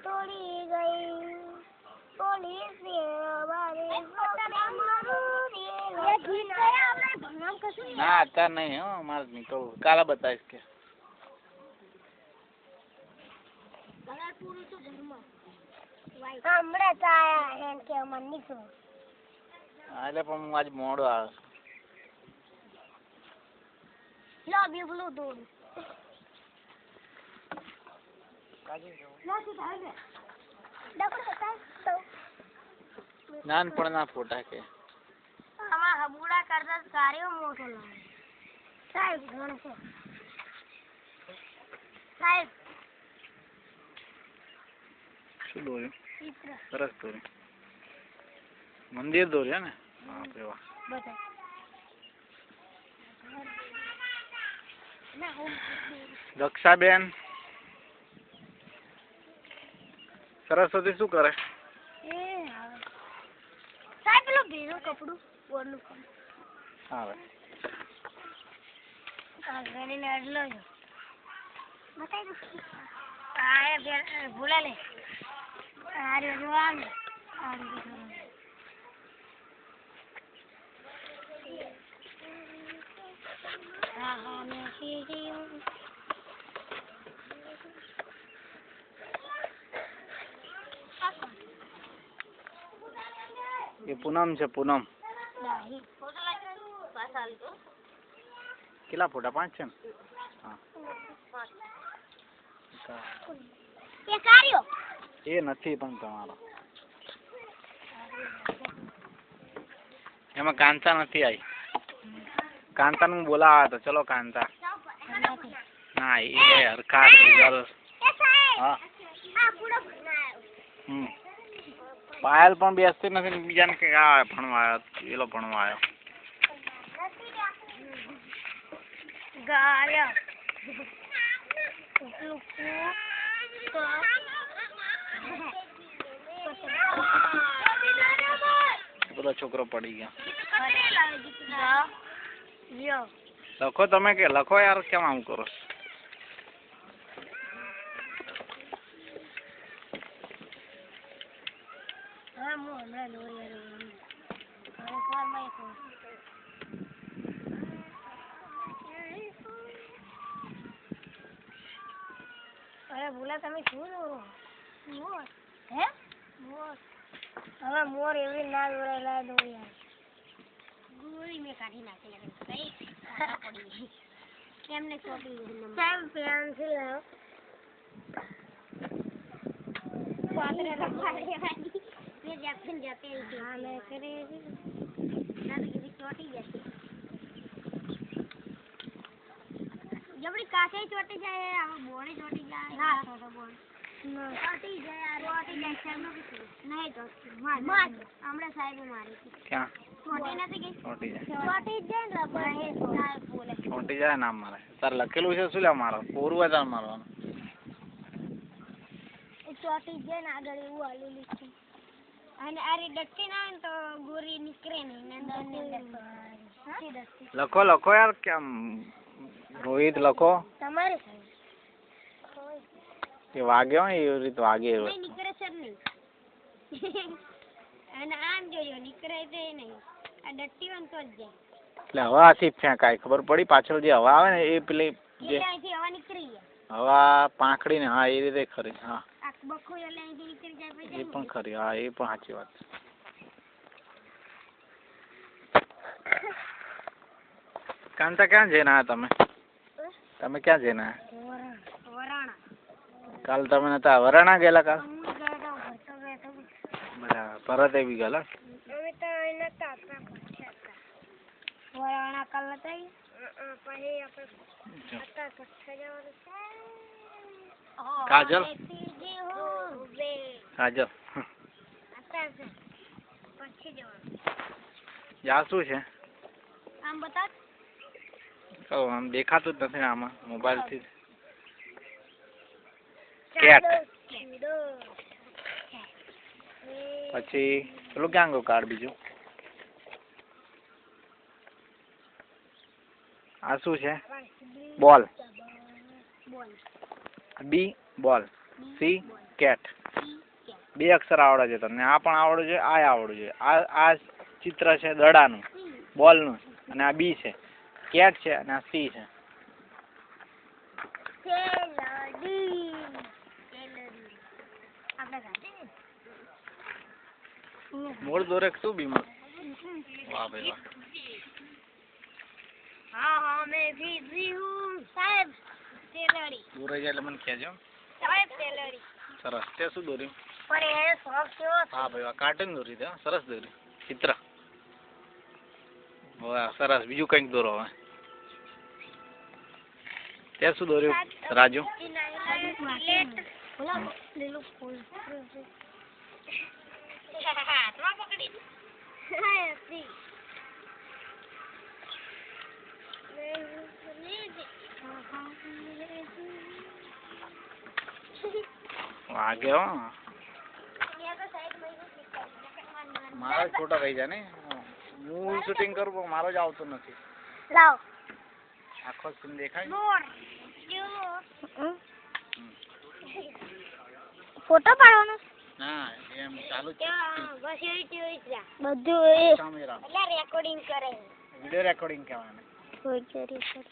તોડી ગઈ પોલીસ ના અત્યારે નહીં હો મારે નીકળવું કાલે બતાવીશ કે હમણાં આયા એમ કે અમને નીકળો એટલે પણ હું આજ મોડો આવે લો બીબલું દોડ નાનપણના ફોટા કે આમાં હબુડા કરતા કાર્યો મોટો લાગે સાહેબ ગણશે સાહેબ શું દોર્યું સરસ દોર્યું મંદિર દોર્યા ને બાપરે વાહ દક્ષાબેન સરસ્વતી શું કરે સાહેબ પેલું ભીનું કપડું બોરનું આવે ઘડીને અડલો છો બતાવી દો હા ભૂલા લે આરે જોવાનું હા મેં કીધું એ પૂનમ છે પૂનમ કેટલા ફોટા 5 છે ને હા એ નથી પણ તમારો એમાં કાંતા નથી આવી કાંતા નું બોલાવા તો ચલો કાંતા ના એ હરખા હા પાયલ પણ બેસતી નથી બીજાને કે આ ભણવા આવ્યો એલો ભણવા આવ્યો ગાયા બધો છોકરો પડી ગયા લખો તમે કે લખો યાર કેમ આમ કરો અરે બોલા તમે શું દોરો મોર હે મોર હવે મોર એવી ના દોરેલા દો યાર ગોળી મે કાઢી નાખી કઈ પડી કેમને ચોટી સાહેબ પેન્સિલ લાવ પાત્રે રખાડી મે જાપન જાપે હા મે કરી ના તો કીધી ચોટી જશે જબડી કાસે ચોટી જાય આ બોડી ચોટી જાય ના તો બોલ ચોટી જાય આ ચોટી જાય સાહેબ નહીં તો માર હમણાં સાહેબ મારી ક્યાં ચોટી નથી ગઈ ચોટી જાય ચોટી જાય ને રબર સાહેબ બોલે ચોટી જાય નામ મારે તાર લખેલું છે શું લે મારો પૂરું હોય તાર મારવાનું ચોટી જાય ને આગળ એવું હાલેલું છે અને આ રે ડટકે ના તો ગોરી નીકળે નહીં અંદર લખો લખો યાર કેમ રોહિત લખો તમારે એ વાગ્યો ને એવી રીતે વાગે નહીં નીકળે છે નહીં અને આમ જોયો નીકળે છે નહીં આ ડટ્ટી વન તો જ જાય એટલે હવા થી ફેંકાય ખબર પડી પાછળ જે હવા આવે ને એ પેલી જે અહીંથી હવા નીકળી જાય હવા પાંખડી ને હા એ રીતે ખરી હા આ બખો એટલે અહીંથી નીકળી જાય પછી એ પણ ખરી હા એ પણ સાચી વાત કાંતા ક્યાં જઈને આવ્યા તમે ક્યાં જઈને આવ્યા વરાણા કાલ તમે નતા વરાણા ગયેલા કાલ હું ગયો તો બરાબર પરત એવી ગયેલા અમે તો એને તાતા વરાણા કાલ નતા પછી આપણે હતા કચ્છ જવાનું કાજલ કાજલ પછી જવાનું યા શું છે આમ બતા આમ દેખાતું જ નથી આમાં મોબાઈલ થી કેટ પછી પેલું ક્યાં ગયું કાર્ડ બીજું આ શું છે બોલ બી બોલ સી કેટ 2 અક્ષર આવડે છે તમને. આ પણ આવડવું જોઈએ, આ આવડવું જોઈએ. આ ચિત્ર છે દડાનું, બોલનું, અને આ બી છે, કેટ છે, અને આ સી છે. મૂળ દોરે શું બીમાર? વાહ ભાઈ વાહ. હા મેં બીજી હું સાહેબ તેલડી દોરાઈ જાય એટલે મને કહેજો. સાહેબ તેલડી સરસ. તે શું દોર્યું? પણ એ શોખ કેવો હા ભાઈ વાહ, કાર્ટૂન દોરી દે. સરસ દોર્યું ચિત્ર. વાહ સરસ. બીજું કંઈક દોરો હવે. તે શું દોર્યું રાજુ? લીલું ફૂલ હાથમાં પકડી વાગે હો. મારો જ ફોટો રહી જાય ને. હું શૂટિંગ કરું પણ મારો જ આવતો નથી. લાવ આખો સીન દેખાય. ફોટો પાડવાનો? ના એમ ચાલુ છે બધું કામેરા. એટલે રેકોર્ડિંગ કરે. વિડિયો રેકોર્ડિંગ કહેવાય.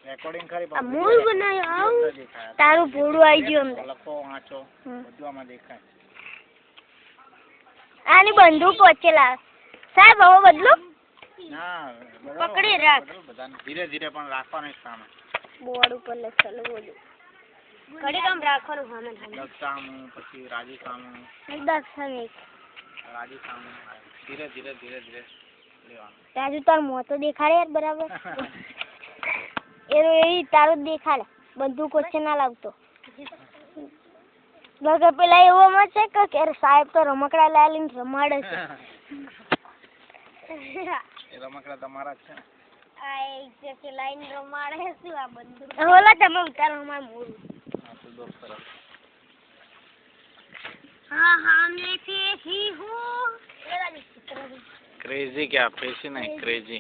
રેકોર્ડિંગ કરી આ મૂળ બનાવ્યો આવું તારું ભોળું આવી ગયું અંદર. લખો વાંચો બધું આમાં દેખાય. આની બંદૂક વચ્ચે લાવ સાહેબ. હવે બદલો. ના પકડી રાખ. બધાને ધીરે ધીરે પણ રાખવાનું જ સામે. બોર્ડ ઉપર લખેલું બધું ઘડી કામ રાખવાનું સામે દક્ષાનું, પછી રાજી સામું, રાજી સામું. ધીરે ધીરે ધીરે ધીરે લેવાનું. રાજુ તાર મોં તો દેખાડે યાર બરાબર. એ તારું જ દેખાડે. બંદૂક વચ્ચે ના લાવતો. બગર પેલા એવો મત છે કે સાહેબ તો રમકડા લાવીને રમાડે છે. એ રમકડા તમારા જ છે ને. આ એક લાઈન રમાડે શું આ બંદૂક? હોલા તમે ઉતારો માર મોરું. હા તો દોસ્ત સરસ. हाँ मैं पेशी हूँ. क्रेजी क्या? पेशी नहीं, क्रेजी.